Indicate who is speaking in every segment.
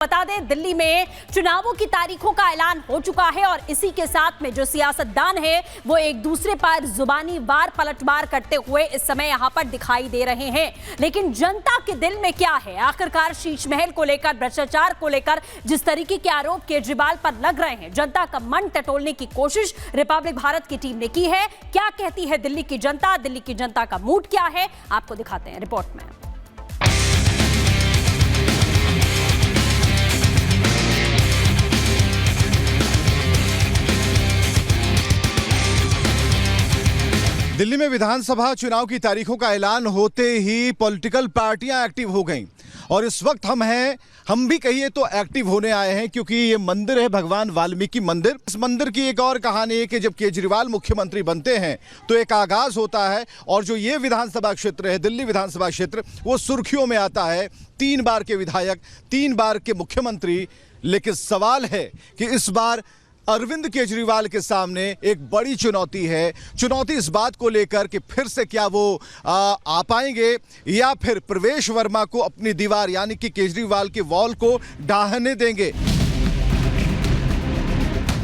Speaker 1: बता दें, दिल्ली में चुनावों की तारीखों का ऐलान हो चुका है और इसी के साथ में जो सियासतदान है वो एक दूसरे पर जुबानी वार पलटवार करते हुए इस समय यहां पर दिखाई दे रहे हैं। लेकिन जनता के दिल में क्या है? आखिरकार शीश महल को लेकर, भ्रष्टाचार को लेकर जिस तरीके के आरोप केजरीवाल पर लग रहे हैं, जनता का मन टटोलने की कोशिश रिपब्लिक भारत की टीम ने की है। क्या कहती है दिल्ली की जनता? दिल्ली की जनता का मूड क्या है, आपको दिखाते हैं रिपोर्ट में।
Speaker 2: दिल्ली में विधानसभा चुनाव की तारीखों का ऐलान होते ही पॉलिटिकल पार्टियां एक्टिव हो गईं और इस वक्त हम भी कहिए तो एक्टिव होने आए हैं, क्योंकि ये मंदिर है भगवान वाल्मीकि मंदिर। इस मंदिर की एक और कहानी है कि जब केजरीवाल मुख्यमंत्री बनते हैं तो एक आगाज होता है और जो ये विधानसभा क्षेत्र है, दिल्ली विधानसभा क्षेत्र, वो सुर्खियों में आता है। 3 बार के विधायक, 3 बार के मुख्यमंत्री। लेकिन सवाल है कि इस बार अरविंद केजरीवाल के सामने एक बड़ी चुनौती है। चुनौती इस बात को लेकर कि फिर से क्या वो आ पाएंगे या फिर प्रवेश वर्मा को अपनी दीवार यानी कि केजरीवाल के वॉल को ढाहने देंगे।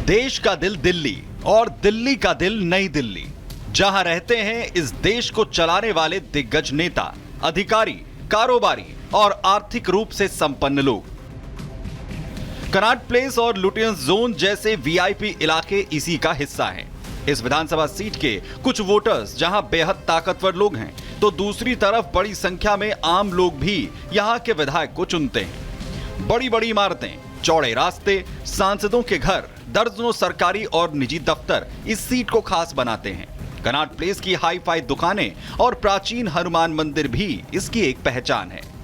Speaker 3: देश का दिल दिल्ली और दिल्ली का दिल नई दिल्ली, जहां रहते हैं इस देश को चलाने वाले दिग्गज नेता, अधिकारी, कारोबारी और आर्थिक रूप से संपन्न लोग। कनॉट प्लेस और लुटियंस जोन जैसे वीआईपी इलाके इसी का हिस्सा हैं। इस विधानसभा सीट के कुछ वोटर्स जहां बेहद ताकतवर लोग हैं, तो दूसरी तरफ बड़ी संख्या में आम लोग भी यहां के विधायक को चुनते हैं। बड़ी बड़ी इमारतें, चौड़े रास्ते, सांसदों के घर, दर्जनों सरकारी और निजी दफ्तर इस सीट को खास बनाते हैं। कनॉट प्लेस की हाई फाई दुकानें और प्राचीन हनुमान मंदिर भी इसकी एक पहचान है।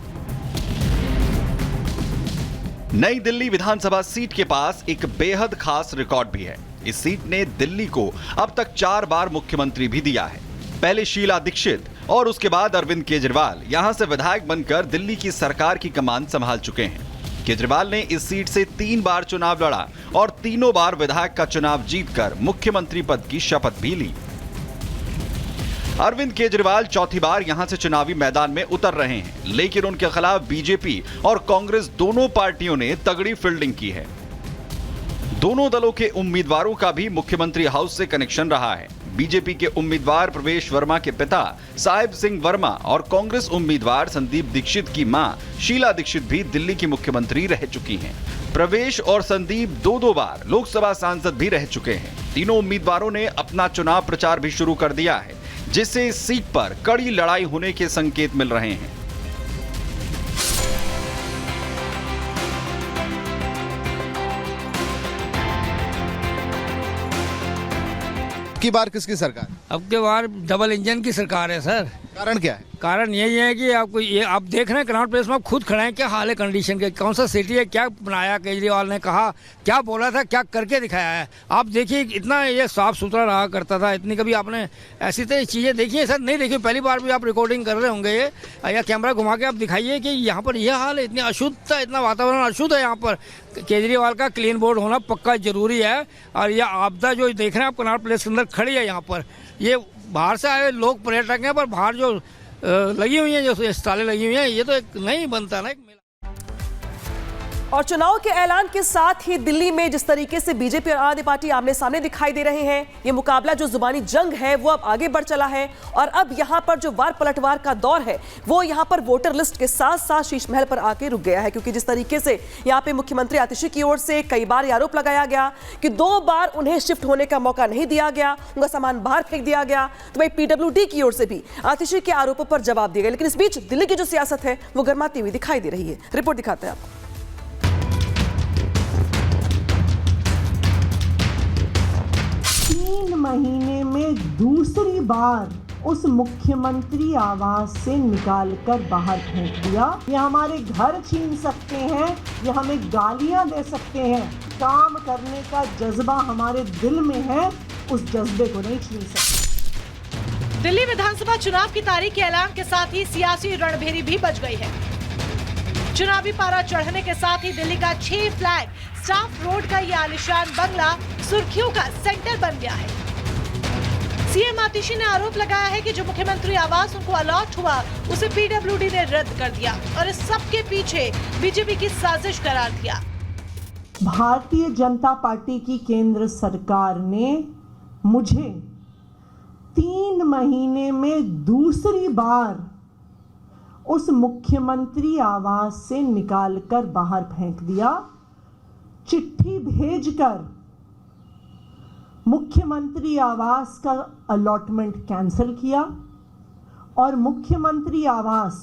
Speaker 3: नई दिल्ली विधानसभा सीट के पास एक बेहद खास रिकॉर्ड भी है। इस सीट ने दिल्ली को अब तक 4 बार मुख्यमंत्री भी दिया है। पहले शीला दीक्षित और उसके बाद अरविंद केजरीवाल यहां से विधायक बनकर दिल्ली की सरकार की कमान संभाल चुके हैं। केजरीवाल ने इस सीट से 3 बार चुनाव लड़ा और तीनों बार विधायक का चुनाव जीतकर मुख्यमंत्री पद की शपथ भी ली। अरविंद केजरीवाल चौथी बार यहां से चुनावी मैदान में उतर रहे हैं, लेकिन उनके खिलाफ बीजेपी और कांग्रेस दोनों पार्टियों ने तगड़ी फील्डिंग की है। दोनों दलों के उम्मीदवारों का भी मुख्यमंत्री हाउस से कनेक्शन रहा है। बीजेपी के उम्मीदवार प्रवेश वर्मा के पिता साहिब सिंह वर्मा और कांग्रेस उम्मीदवार संदीप दीक्षित की मां शीला दीक्षित भी दिल्ली की मुख्यमंत्री रह चुकी हैं। प्रवेश और संदीप 2 बार लोकसभा सांसद भी रह चुके हैं। तीनों उम्मीदवारों ने अपना चुनाव प्रचार भी शुरू कर दिया है, जिससे इस सीट पर कड़ी लड़ाई होने के संकेत मिल रहे हैं।
Speaker 2: की बार किसकी सरकार?
Speaker 4: अब के बार डबल इंजन की सरकार है सर।
Speaker 2: कारण क्या है?
Speaker 4: कारण यही है कि आपको ये आप देख रहे हैं कनॉट प्लेस में, आप खुद खड़े हैं, क्या हाल है कंडीशन के, कौन सा सिटी है, क्या बनाया केजरीवाल ने, कहा क्या बोला था, क्या करके दिखाया है। आप देखिए इतना ये साफ सुथरा रहा करता था, इतनी कभी आपने ऐसी तरह चीज़ें देखी है सर? नहीं देखी। पहली बार भी आप रिकॉर्डिंग कर रहे होंगे ये, या कैमरा घुमा के आप दिखाइए कि यहाँ पर यह हाल है, इतनी अशुद्धता, इतना वातावरण अशुद्ध है यहाँ पर। केजरीवाल का क्लीन बोर्ड होना पक्का जरूरी है। और यह आपदा जो देख रहे हैं आप कनॉट प्लेस के अंदर खड़ी है, यहाँ पर ये बाहर से आए लोग पर्यटक हैं, पर बाहर जो लगी हुई हैं, जो स्टालें लगी हुई हैं, ये तो एक नहीं बनता ना एक मेला।
Speaker 5: और चुनाव के ऐलान के साथ ही दिल्ली में जिस तरीके से बीजेपी और आम आदमी पार्टी आमने सामने दिखाई दे रहे हैं, ये मुकाबला जो जुबानी जंग है वो अब आगे बढ़ चला है। और अब यहां पर जो वार पलटवार का दौर है वो यहां पर वोटर लिस्ट के साथ साथ शीश महल पर आके रुक गया है, क्योंकि जिस तरीके से यहां पे मुख्यमंत्री आतिशी की ओर से कई बार आरोप लगाया गया कि 2 बार उन्हें शिफ्ट होने का मौका नहीं दिया गया, उनका सामान बाहर फेंक दिया गया, तो भाई पीडब्ल्यूडी की ओर से भी आतिशी के आरोपों पर जवाब दिया गया। लेकिन इस बीच दिल्ली की जो सियासत है वो गर्माती हुई दिखाई दे रही है। रिपोर्ट दिखाते हैं आपको।
Speaker 6: 3 महीने में दूसरी बार उस मुख्यमंत्री आवास से निकालकर बाहर फेंक दिया। ये हमारे घर छीन सकते हैं, ये हमें गालियां दे सकते हैं, काम करने का जज्बा हमारे दिल में है, उस जज्बे को नहीं छीन सकते।
Speaker 7: दिल्ली विधानसभा चुनाव की तारीख के ऐलान के साथ ही सियासी रणभेरी भी बज गई है। चुनावी पारा चढ़ने के साथ ही दिल्ली का 6 फ्लैग स्टाफ रोड का ये आलिशान बंगला सुर्खियों का सेंटर बन गया है। सीएम आतिशी ने आरोप लगाया है कि जो मुख्यमंत्री आवास उनको अलॉट हुआ उसे पीडब्ल्यूडी ने रद्द कर दिया और इस सब के पीछे बीजेपी की साजिश करार दिया।
Speaker 6: भारतीय जनता पार्टी की केंद्र सरकार ने मुझे 3 महीने में दूसरी बार उस मुख्यमंत्री आवास से निकालकर बाहर फेंक दिया, चिट्ठी भेजकर मुख्यमंत्री आवास का अलॉटमेंट कैंसिल किया और मुख्यमंत्री आवास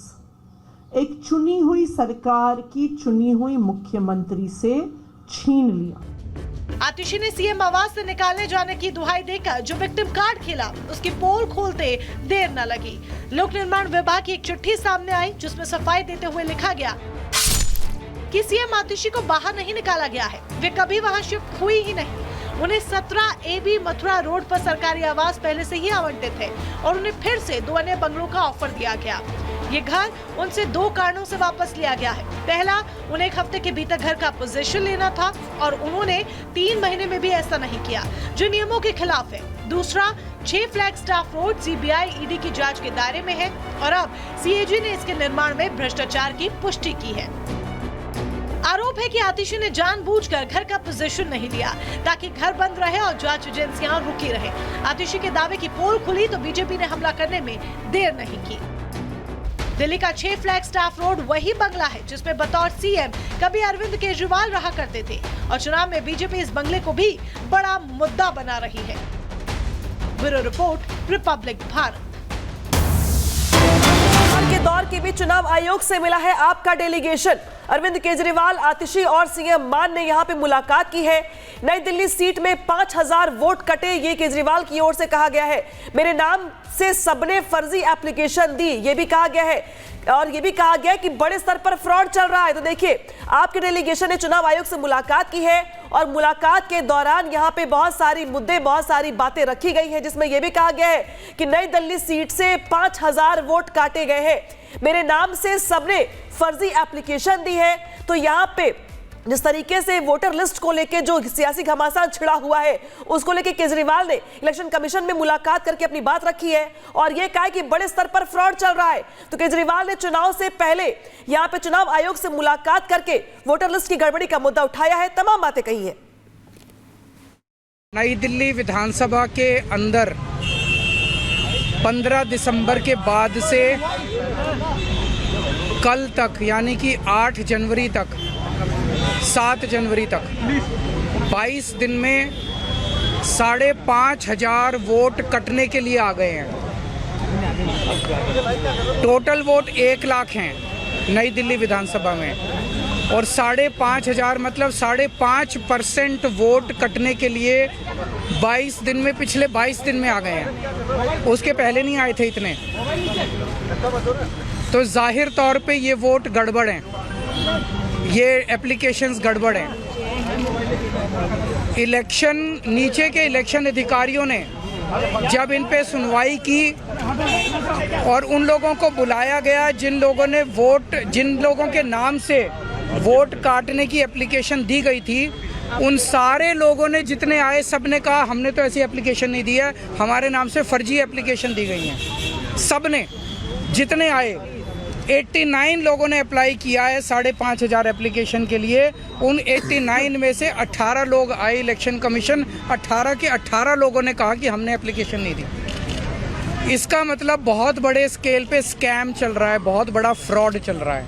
Speaker 6: एक चुनी हुई सरकार की चुनी हुई मुख्यमंत्री से छीन लिया।
Speaker 7: आतिशी ने सीएम आवास से निकाले जाने की दुहाई देकर जो विक्टिम कार्ड खेला उसकी पोल खोलते देर न लगी। लोक निर्माण विभाग की एक चिट्ठी सामने आई जिसमें सफाई देते हुए लिखा गया कि सीएम आतिशी को बाहर नहीं निकाला गया है, वे कभी वहां शिफ्ट हुई ही नहीं। उन्हें 17 AB मथुरा रोड पर सरकारी आवास पहले से ही आवंटित है और उन्हें फिर से 2 अन्य बंगलों का ऑफर दिया गया। ये घर उनसे 2 कारणों से वापस लिया गया है। पहला, उन्हें 1 हफ्ते के भीतर घर का पोजीशन लेना था और उन्होंने 3 महीने में भी ऐसा नहीं किया, जो नियमों के खिलाफ है। दूसरा, 6 flag staff road CBI ED की जांच के दायरे में है और अब CAG ने इसके निर्माण में भ्रष्टाचार की पुष्टि की है। आरोप है कि आतिशी ने जानबूझकर घर का पोजीशन नहीं लिया ताकि घर बंद रहे और जांच एजेंसियां रुकी रहे। आतिशी के दावे की पोल खुली तो बीजेपी ने हमला करने में देर नहीं की। दिल्ली का 6 फ्लैग स्टाफ रोड वही बंगला है जिसमें बतौर सीएम कभी अरविंद केजरीवाल रहा करते थे और चुनाव में बीजेपी इस बंगले को भी बड़ा मुद्दा बना रही है। Bureau report, Republic Bharat.
Speaker 5: के दौर के बीच चुनाव आयोग से मिला है आपका डेलीगेशन। अरविंद केजरीवाल, आतिशी और सीएम मान ने यहां पे मुलाकात की है। नई दिल्ली सीट में 5000 वोट कटे, ये केजरीवाल की ओर से कहा गया है। मेरे नाम से सबने फर्जी एप्लीकेशन दी, ये भी कहा गया है और ये भी कहा गया है कि बड़े स्तर पर फ्रॉड चल रहा है। तो देखिए, आपके डेलीगेशन ने चुनाव आयोग से मुलाकात की है और मुलाकात के दौरान यहां पे बहुत सारी मुद्दे, बहुत सारी बातें रखी गई हैं, जिसमें यह भी कहा गया है कि नई दिल्ली सीट से 5000 वोट काटे गए हैं। मेरे नाम से सबने फर्जी एप्लीकेशन दी है। तो यहां पे जिस तरीके से वोटर लिस्ट को लेकर जो सियासी घमासान छिड़ा हुआ है, उसको लेकर केजरीवाल ने इलेक्शन कमीशन में मुलाकात करके अपनी बात रखी है और यह कहा कि बड़े स्तर पर फ्रॉड चल रहा है। तो केजरीवाल ने चुनाव से पहले यहां पे चुनाव आयोग से मुलाकात करके वोटर लिस्ट की गड़बड़ी का मुद्दा उठाया है, तमाम बातें कही है।
Speaker 8: नई दिल्ली विधानसभा के अंदर 15 दिसंबर के बाद से कल तक, यानी कि 8 जनवरी तक, 7 जनवरी तक 22 दिन में 5,500 वोट कटने के लिए आ गए हैं। टोटल वोट 1 लाख हैं नई दिल्ली विधानसभा में और 5,500 मतलब 5.5% वोट कटने के लिए 22 दिन में, पिछले 22 दिन में आ गए हैं। उसके पहले नहीं आए थे इतने। तो जाहिर तौर पे ये वोट गड़बड़ हैं, ये एप्लीकेशंस गड़बड़ हैं। इलेक्शन, नीचे के इलेक्शन अधिकारियों ने जब इन पे सुनवाई की और उन लोगों को बुलाया गया जिन लोगों के नाम से वोट काटने की एप्लीकेशन दी गई थी, उन सारे लोगों ने जितने आए सब ने कहा हमने तो ऐसी एप्लीकेशन नहीं दी है, हमारे नाम से फर्जी एप्लीकेशन दी गई हैं। सब ने जितने आए 89 लोगों ने अप्लाई किया है 5,500 एप्लीकेशन के लिए। उन 89 में से 18 लोग आए इलेक्शन कमीशन, 18 के 18 लोगों ने कहा कि हमने एप्लीकेशन नहीं दी। इसका मतलब बहुत बड़े स्केल पे स्कैम चल रहा है, बहुत बड़ा फ्रॉड चल रहा है।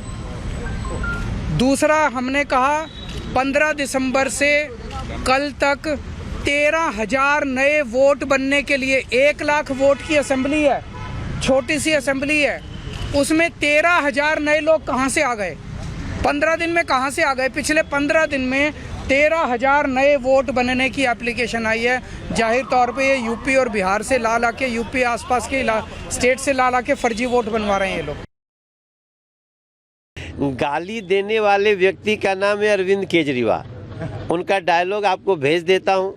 Speaker 8: दूसरा, हमने कहा 15 दिसंबर से कल तक 13,000 नए वोट बनने के लिए, 1 लाख वोट की असेंबली है, छोटी सी असेंबली है, उसमें 13,000 नए लोग कहाँ से आ गए? 15 दिन में कहाँ से आ गए? पिछले 15 दिन में 13,000 नए वोट बनने की एप्लीकेशन आई है। जाहिर तौर पे ये यूपी और बिहार से ला के, यूपी आसपास के स्टेट से ला के फर्जी वोट बनवा रहे हैं ये लोग।
Speaker 9: गाली देने वाले व्यक्ति का नाम है अरविंद केजरीवाल। उनका डायलॉग आपको भेज देता हूँ,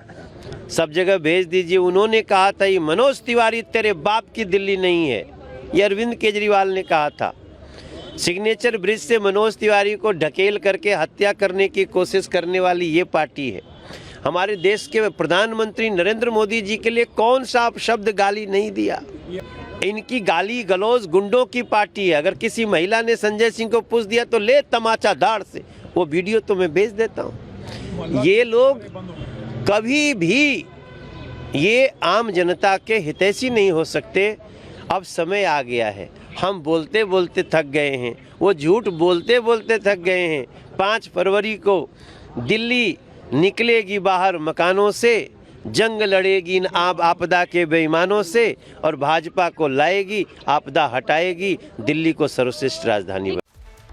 Speaker 9: सब जगह भेज दीजिए। उन्होंने कहा था ये मनोज तिवारी तेरे बाप की दिल्ली नहीं है, ये अरविंद केजरीवाल ने कहा था। सिग्नेचर ब्रिज से मनोज तिवारी को ढकेल करके हत्या करने की कोशिश करने वाली ये पार्टी है। हमारे देश के प्रधानमंत्री नरेंद्र मोदी जी के लिए कौन सा शब्द गाली नहीं दिया। इनकी गाली गलौज गुंडों की पार्टी है। अगर किसी महिला ने संजय सिंह को पूछ दिया तो ले तमाचा दाढ़ से, वो वीडियो तो मैं भेज देता हूँ। ये लोग कभी भी ये आम जनता के हितैषी नहीं हो सकते। अब समय आ गया है, हम बोलते बोलते थक गए हैं, वो झूठ बोलते बोलते थक गए हैं। 5 फरवरी को दिल्ली निकलेगी बाहर मकानों से, जंग लड़ेगी इन आपदा के बेईमानों से और भाजपा को लाएगी, आपदा हटाएगी, दिल्ली को सर्वश्रेष्ठ राजधानी